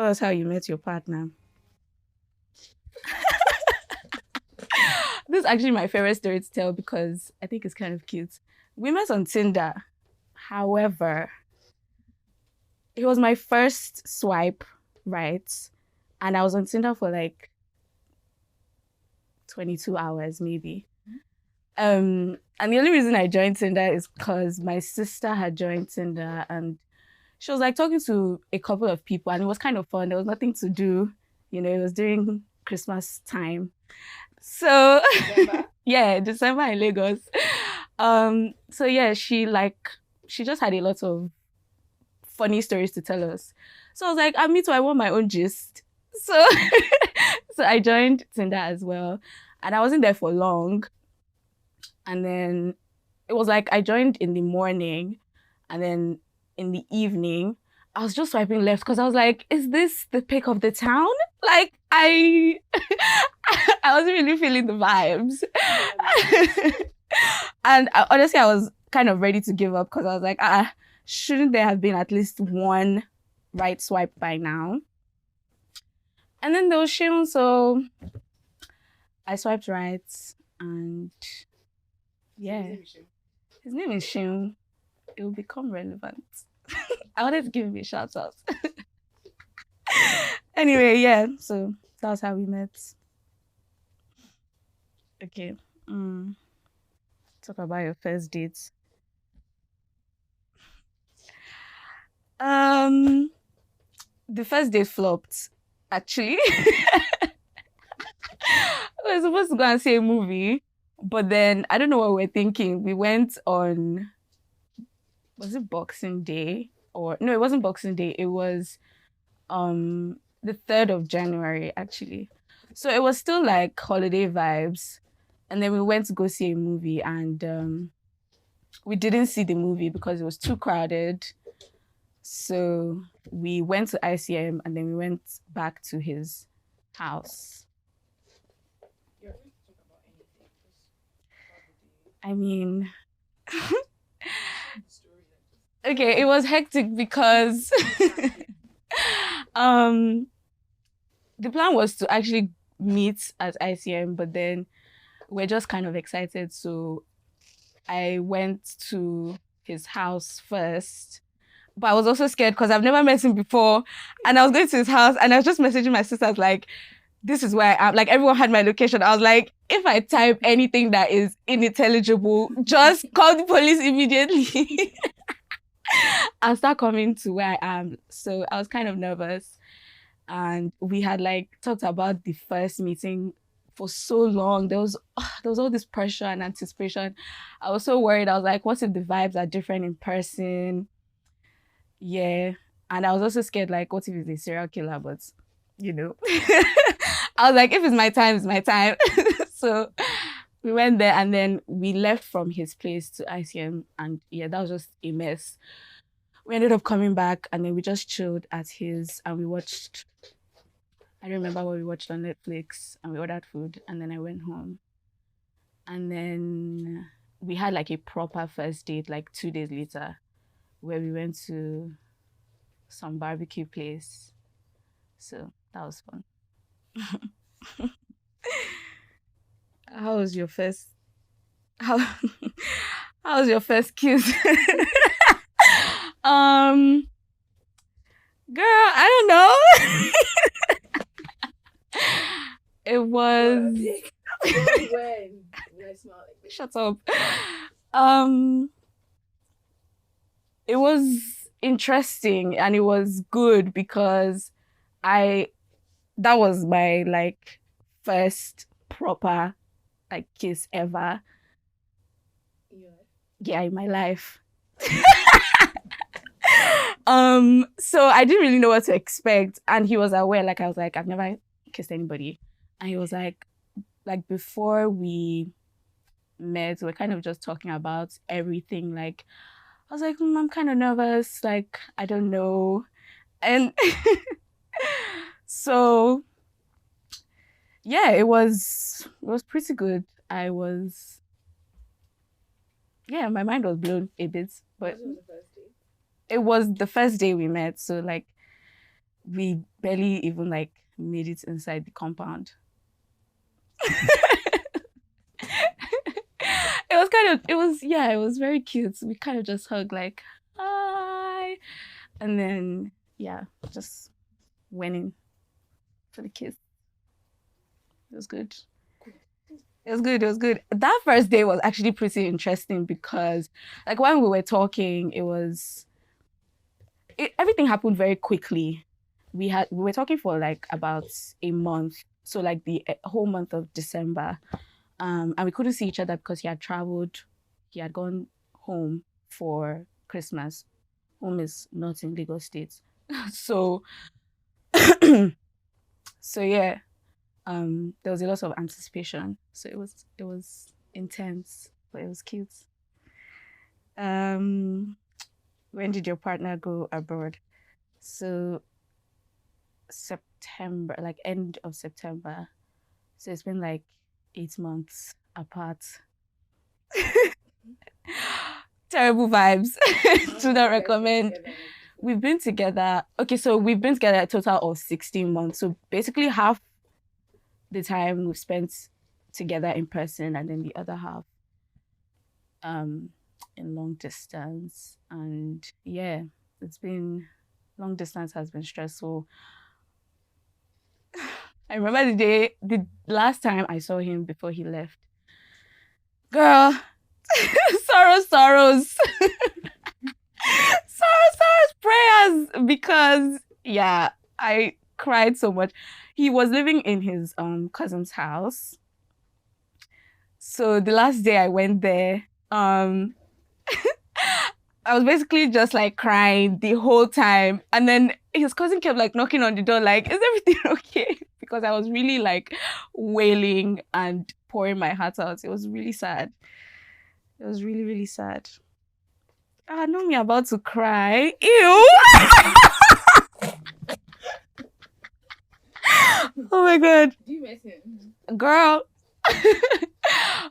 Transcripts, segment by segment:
us how you met your partner. This is actually my favorite story to tell because I think it's kind of cute. We met on Tinder. However, it was my first swipe, right? And I was on Tinder for like 22 hours, maybe. And the only reason I joined Tinder is because my sister had joined Tinder and she was like talking to a couple of people and it was kind of fun. There was nothing to do. You know, it was during Christmas time. So yeah, December in Lagos. So yeah, she just had a lot of funny stories to tell us. So I was like, me too, I want my own gist. So so I joined Tinder as well. And I wasn't there for long. And then it was like I joined in the morning and then in the evening, I was just swiping left because I was like, is this the pick of the town? Like I wasn't really feeling the vibes. And honestly, I was kind of ready to give up because I was like, shouldn't there have been at least one right swipe by now? And then there was Shion, so I swiped right and yeah. His name is Shion. It will become relevant. I wanted to give him a shout out. Anyway, yeah, so that was how we met. Okay. Talk about your first date. The first date flopped, actually. We were supposed to go and see a movie, but then I don't know what we were thinking. We went on, was it Boxing Day? Or no, it wasn't Boxing Day. It was the 3rd of January, actually. So it was still like holiday vibes. And then we went to go see a movie and we didn't see the movie because it was too crowded. So we went to ICM and then we went back to his house. I mean, okay, it was hectic because the plan was to actually meet at ICM, but then we're just kind of excited. So I went to his house first, but I was also scared because I've never met him before. And I was going to his house and I was just messaging my sisters like, this is where I am. Like everyone had my location. I was like, if I type anything that is unintelligible, just call the police immediately. I'll start coming to where I am. So I was kind of nervous. And we had like talked about the first meeting for so long. There was all this pressure and anticipation. I was so worried. I was like, what if the vibes are different in person? Yeah. And I was also scared, like, what if he's a serial killer? But, you know, I was like, if it's my time, it's my time. So we went there and then we left from his place to ICM. And yeah, that was just a mess. We ended up coming back and then we just chilled at his and we watched, I don't remember what we watched on Netflix, and we ordered food and then I went home. And then we had like a proper first date like 2 days later where we went to some barbecue place. So that was fun. How was your first how was your first kiss? Girl, I don't know. It was when I smell like shut up. It was interesting and it was good because that was my like first proper like kiss ever. Yeah, in my life. So I didn't really know what to expect, and he was aware. Like I was like, I've never kissed anybody, and he was like before we met, we're kind of just talking about everything. Like I was like, I'm kind of nervous. Like I don't know, and so yeah, it was pretty good. My mind was blown a bit, but it was the first day we met. So like we barely even like made it inside the compound. It was very cute. We kind of just hugged like, hi. And then, yeah, just went in for the kiss. It was good. It was good. It was good. That first day was actually pretty interesting because, like, when we were talking, everything happened very quickly. We were talking for like about a month, so like the whole month of December, and we couldn't see each other because he had traveled. He had gone home for Christmas. Home is not in Lagos State, so so yeah. There was a lot of anticipation, so it was intense, but it was cute. Um, when did your partner go abroad? So September, like end of September. So it's been like 8 months apart. Terrible vibes. Do not recommend. We've been together. Okay, so we've been together a total of 16 months. So basically half the time we've spent together in person, and then the other half in long distance. And yeah, it's been long distance has been stressful. I remember the last time I saw him before he left. Girl, sorrows. Sorrows, prayers. Because yeah, I cried so much. He was living in his cousin's house. So the last day I went there, I was basically just like crying the whole time. And then his cousin kept like knocking on the door, like, is everything okay? Because I was really like wailing and pouring my heart out. It was really sad. It was really, really sad. I know me about to cry. Ew. Oh my God. Do you miss him? Girl.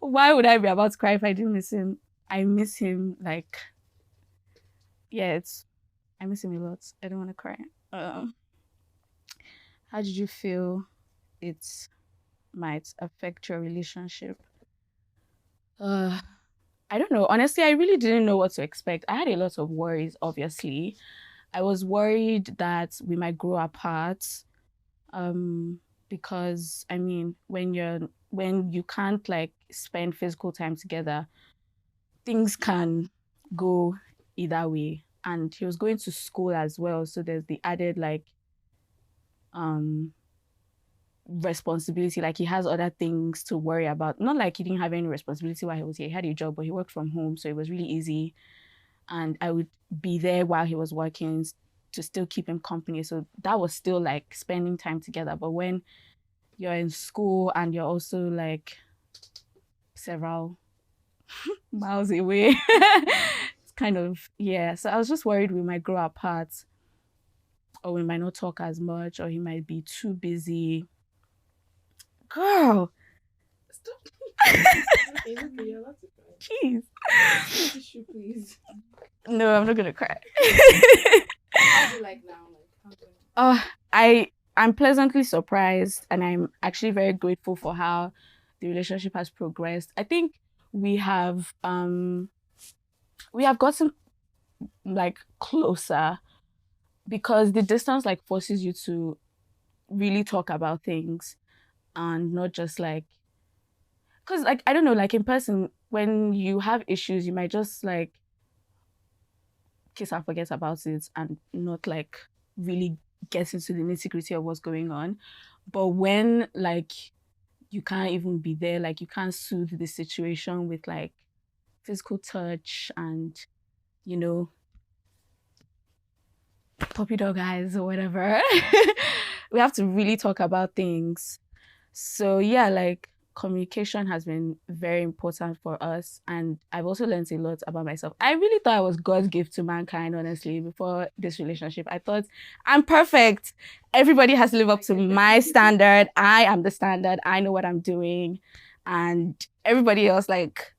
Why would I be about to cry if I didn't miss him? I miss him like, yeah, I miss him a lot. I don't want to cry. How did you feel it might affect your relationship? Uh, I don't know. Honestly, I really didn't know what to expect. I had a lot of worries, obviously. I was worried that we might grow apart. Because I mean, when you can't like spend physical time together, things can go either way. And he was going to school as well, so there's the added like um responsibility. Like he has other things to worry about. Not like he didn't have any responsibility while he was here. He had a job, but he worked from home, so it was really easy. And I would be there while he was working to still keep him company. So that was still like spending time together. But when you're in school and you're also like several miles away, it's kind of, yeah. So I was just worried we might grow apart, or we might not talk as much, or he might be too busy. Girl. Stop. It's okay, you're allowed to cry. Jeez. Tissue, please. No, I'm not gonna cry. How's it like now? I'm pleasantly surprised, and I'm actually very grateful for how the relationship has progressed. I think we have gotten like closer because the distance like forces you to really talk about things and not just like, because like I don't know, like in person when you have issues you might just like kiss and forget about it and not like really get into the nitty-gritty of what's going on. But when like you can't even be there, like you can't soothe the situation with like physical touch and, you know, puppy dog eyes or whatever. We have to really talk about things. So yeah, like communication has been very important for us, and I've also learned a lot about myself. I really thought I was God's gift to mankind, honestly, before this relationship. I thought I'm perfect. Everybody has to live up to my standard. I am the standard. I know what I'm doing. And everybody else, like,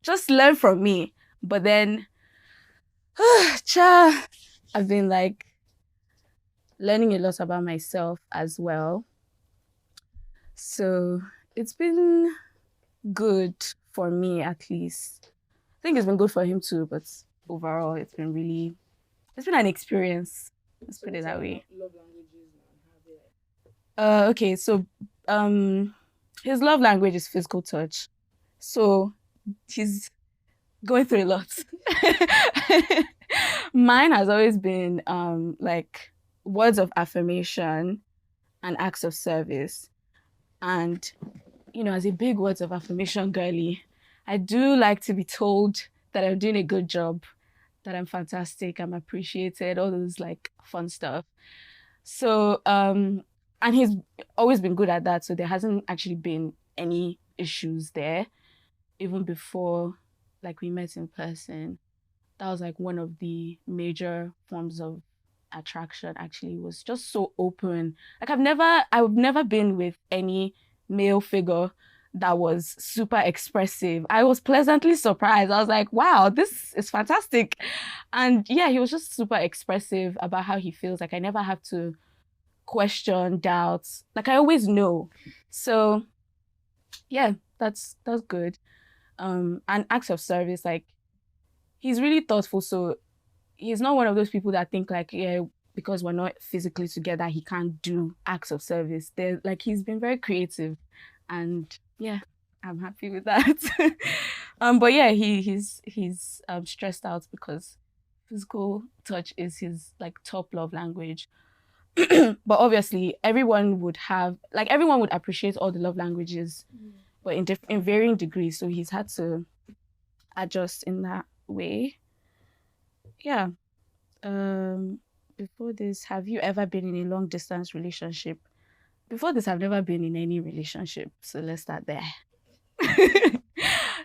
just learn from me. But then, I've been like learning a lot about myself as well. So it's been good for me, at least. I think it's been good for him too, but overall, it's been an experience. Let's So put it what's that our way. love languages now and how they like? Okay, so um, his love language is physical touch. So he's going through a lot. Mine has always been like words of affirmation and acts of service. And as a big words of affirmation girly, I do like to be told that I'm doing a good job, that I'm fantastic, I'm appreciated, all those like fun stuff. So and he's always been good at that. So there hasn't actually been any issues there, even before like we met in person. That was like one of the major forms of attraction. Actually, was just so open. Like I've never been with any male figure that was super expressive. I was pleasantly surprised. I was like, wow, this is fantastic. And yeah, he was just super expressive about how he feels. Like I never have to question, doubts. Like I always know. So yeah, that's good. And acts of service, like he's really thoughtful. So he's not one of those people that think like, yeah, because we're not physically together, he can't do acts of service. There, like he's been very creative, and yeah, I'm happy with that. But yeah, he's stressed out because physical touch is his like top love language. But obviously, everyone would appreciate all the love languages, but in varying degrees. So he's had to adjust in that way. Yeah. Um, Before this, have you ever been in a long distance relationship? Before this, I've never been in any relationship. So let's start there.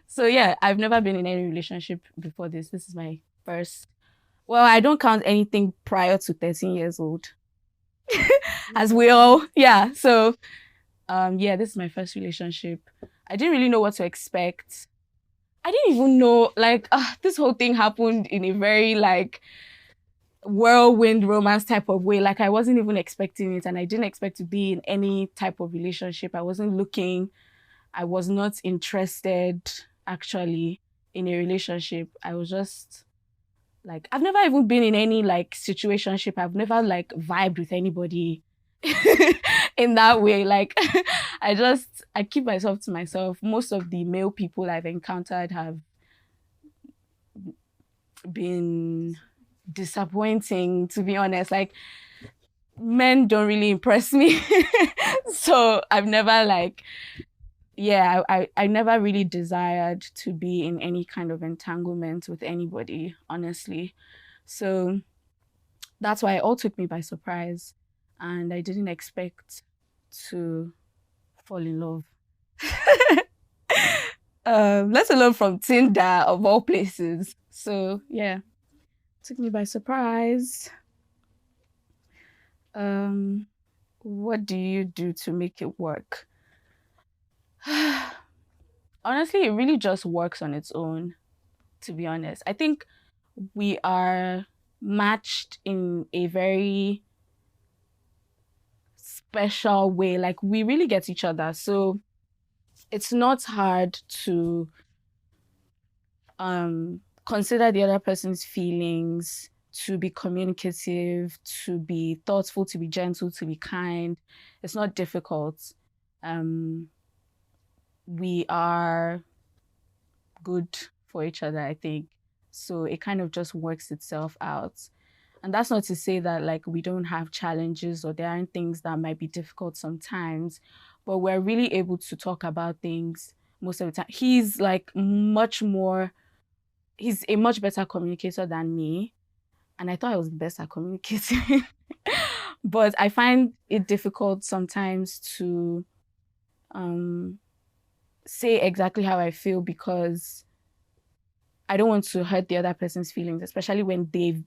So yeah, I've never been in any relationship before this. This is my first. Well, I don't count anything prior to 13 years old. As we all, yeah. So yeah, this is my first relationship. I didn't really know what to expect. I didn't even know like this whole thing happened in a very like whirlwind romance type of way. Like I wasn't even expecting it, and I didn't expect to be in any type of relationship. I wasn't looking. I was not interested actually in a relationship. I was just like I've never even been in any like situationship. I've never like vibed with anybody in that way. Like I keep myself to myself. Most of the male people I've encountered have been disappointing, to be honest. Like men don't really impress me. So I've never like yeah, I never really desired to be in any kind of entanglement with anybody, honestly. So that's why it all took me by surprise, and I didn't expect to fall in love. Let alone from Tinder of all places. So yeah, took me by surprise. Um, what do you do to make it work? Honestly, it really just works on its own, to be honest. I think we are matched in a very special way. Like we really get each other. So it's not hard to consider the other person's feelings, to be communicative, to be thoughtful, to be gentle, to be kind. It's not difficult. Um, we are good for each other, I think. So it kind of just works itself out. And that's not to say that like we don't have challenges or there aren't things that might be difficult sometimes, but we're really able to talk about things most of the time. He's a much better communicator than me. And I thought I was the best at communicating. But I find it difficult sometimes to um, say exactly how I feel because I don't want to hurt the other person's feelings, especially when they've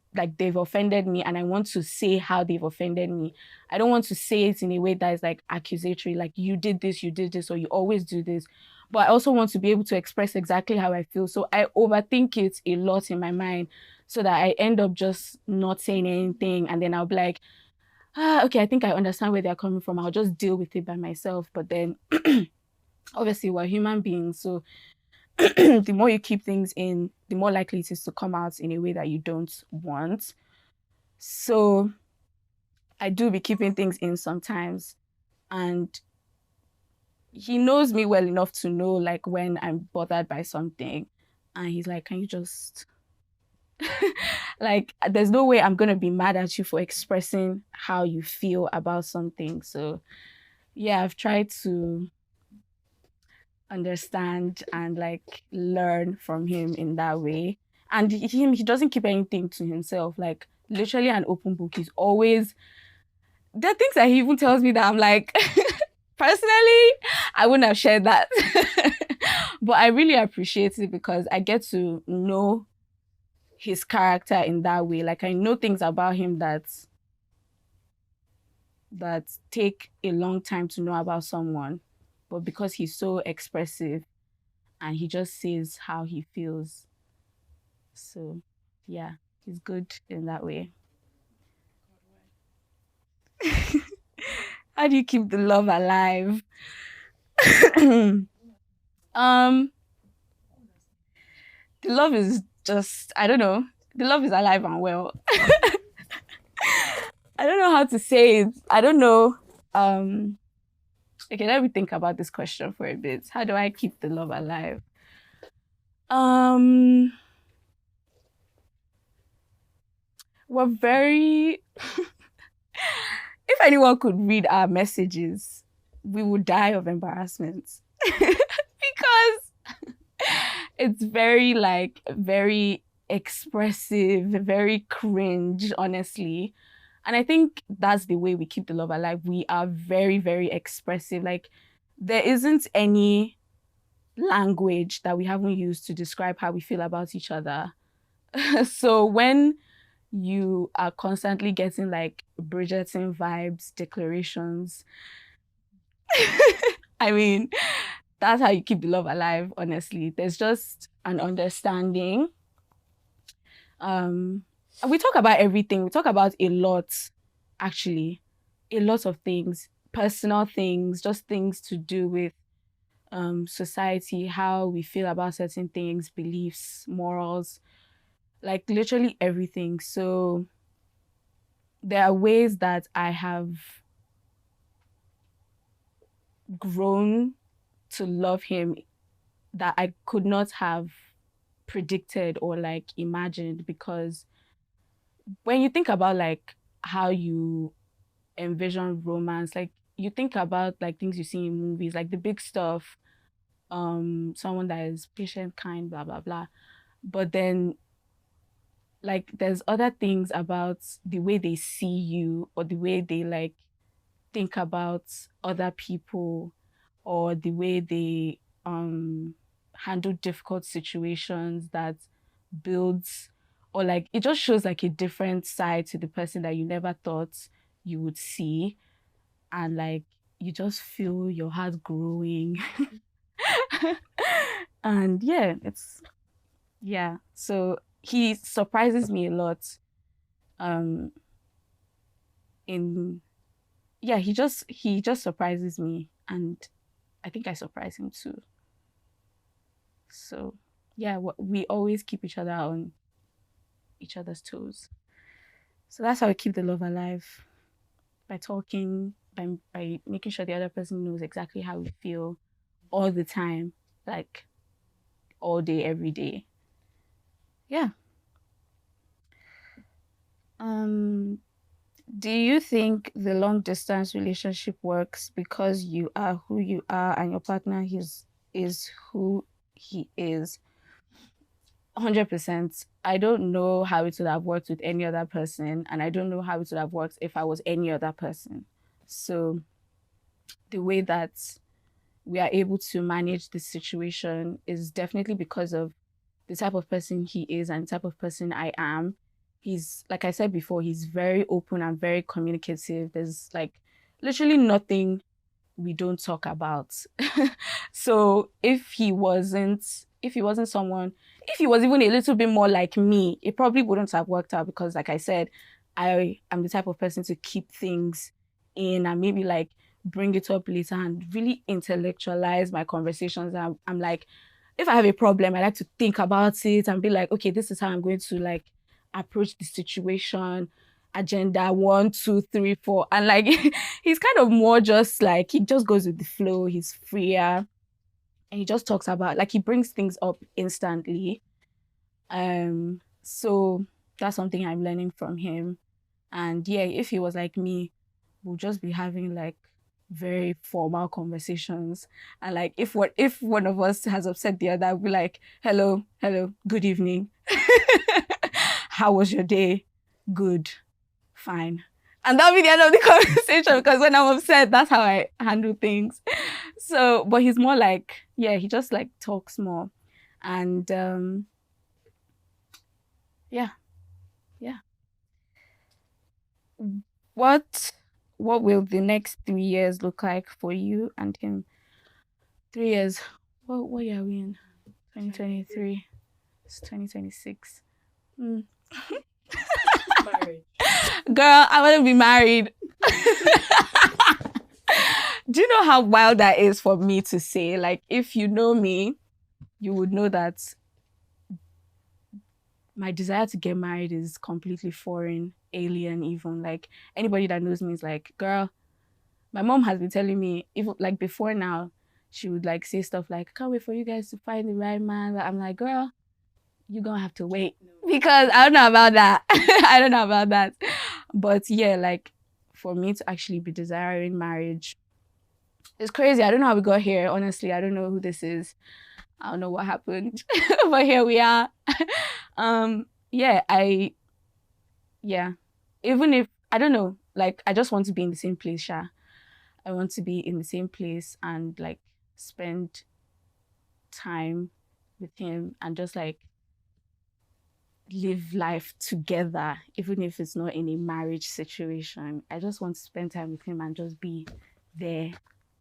offended me and I want to say how they've offended me. I don't want to say it in a way that is like accusatory, like you did this, or you always do this. But I also want to be able to express exactly how I feel. So I overthink it a lot in my mind so that I end up just not saying anything. And then I'll be like, okay, I think I understand where they're coming from. I'll just deal with it by myself. But then obviously we're human beings. So the more you keep things in, the more likely it is to come out in a way that you don't want. So I do be keeping things in sometimes. And he knows me well enough to know like when I'm bothered by something. And he's like, can you just like there's no way I'm gonna be mad at you for expressing how you feel about something. So yeah, I've tried to understand and like learn from him in that way. And he doesn't keep anything to himself. Like literally an open book. He's always there are things that he even tells me that I'm like personally, I wouldn't have shared that. But I really appreciate it because I get to know his character in that way. Like I know things about him that take a long time to know about someone, but because he's so expressive and he just says how he feels. So yeah, he's good in that way. How do you keep the love alive? um the love is just I don't know. The love is alive and well. I don't know how to say it. I don't know. Okay, let me think about this question for a bit. How do I keep the love alive? Um, we're very. If anyone could read our messages, we would die of embarrassment because it's very like very expressive, very cringe, honestly. And I think that's the way we keep the love alive. We are very, very expressive. Like there isn't any language that we haven't used to describe how we feel about each other. So when you are constantly getting like Bridgerton vibes, declarations, I mean, that's how you keep the love alive, honestly. There's just an understanding. And we talk about everything. We talk about a lot, actually. A lot of things, personal things, just things to do with society, how we feel about certain things, beliefs, morals, like literally everything. So there are ways that I have grown to love him that I could not have predicted or like imagined, because when you think about like how you envision romance, like you think about like things you see in movies, like the big stuff, someone that is patient, kind, blah blah blah. But then like there's other things about the way they see you or the way they like think about other people or the way they handle difficult situations that builds or like it just shows like a different side to the person that you never thought you would see, and like you just feel your heart growing. And yeah, it's yeah, so he surprises me a lot um in yeah, he just surprises me, and I think I surprise him too. So yeah, we always keep each other on each other's toes. So that's how we keep the love alive, by talking, by making sure the other person knows exactly how we feel all the time, like all day, every day. Yeah. Um, do you think the long distance relationship works because you are who you are and your partner is who he is? 100%. I don't know how it would have worked with any other person, and I don't know how it would have worked if I was any other person. So the way that we are able to manage this situation is definitely because of the type of person he is and the type of person I am. He's, like I said before, he's very open and very communicative. There's like literally nothing we don't talk about. So if he wasn't someone, if he was even a little bit more like me, it probably wouldn't have worked out because, like I said, I am the type of person to keep things in and maybe like bring it up later and really intellectualize my conversations. I'm like, if I have a problem, I like to think about it and be like, okay, this is how I'm going to like approach the situation. Agenda 1, 2, 3, 4. And like he's kind of more just like he just goes with the flow, he's freer. And he just talks about like he brings things up instantly. So that's something I'm learning from him. And yeah, if he was like me, we'll just be having like very formal conversations. And like if one of us has upset the other, we'll be like, hello, good evening. How was your day? Good, fine. And that'll be the end of the conversation because when I'm upset, that's how I handle things. So, but he's more like, yeah, he just like talks more. And yeah. What will the next 3 years look like for you and him? 3 years. What year are we in? 2023. It's 2026. Mm. Marriage. Girl, I want to be married. Do you know how wild that is for me to say? Like, if you know me, you would know that my desire to get married is completely foreign, alien, even. Like, anybody that knows me is like, girl, my mom has been telling me, even like before now, she would like say stuff like, can't wait for you guys to find the right man. But I'm like, girl, you're gonna have to wait. Because I don't know about that. I don't know about that. But yeah, like for me to actually be desiring marriage, it's crazy. I don't know how we got here. Honestly, I don't know who this is. I don't know what happened. But here we are. Yeah, yeah. Even if I don't know, like I just want to be in the same place, Sha. I want to be in the same place and like spend time with him and just like live life together, even if it's not in a marriage situation. I just want to spend time with him and just be there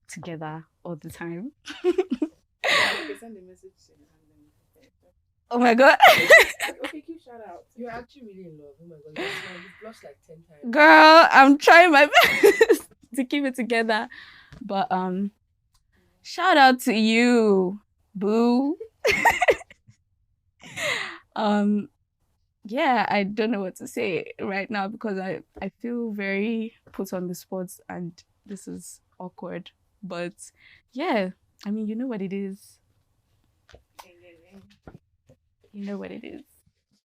together all the time. Okay, send a message to him. Oh my god. Okay, keep shout out. You're actually really in love. Oh my god, you've blushed like 10 times. Girl, I'm trying my best to keep it together. But shout out to you, boo. Yeah, I don't know what to say right now because I feel very put on the spot and this is awkward. But yeah, I mean, you know what it is. You know what it is.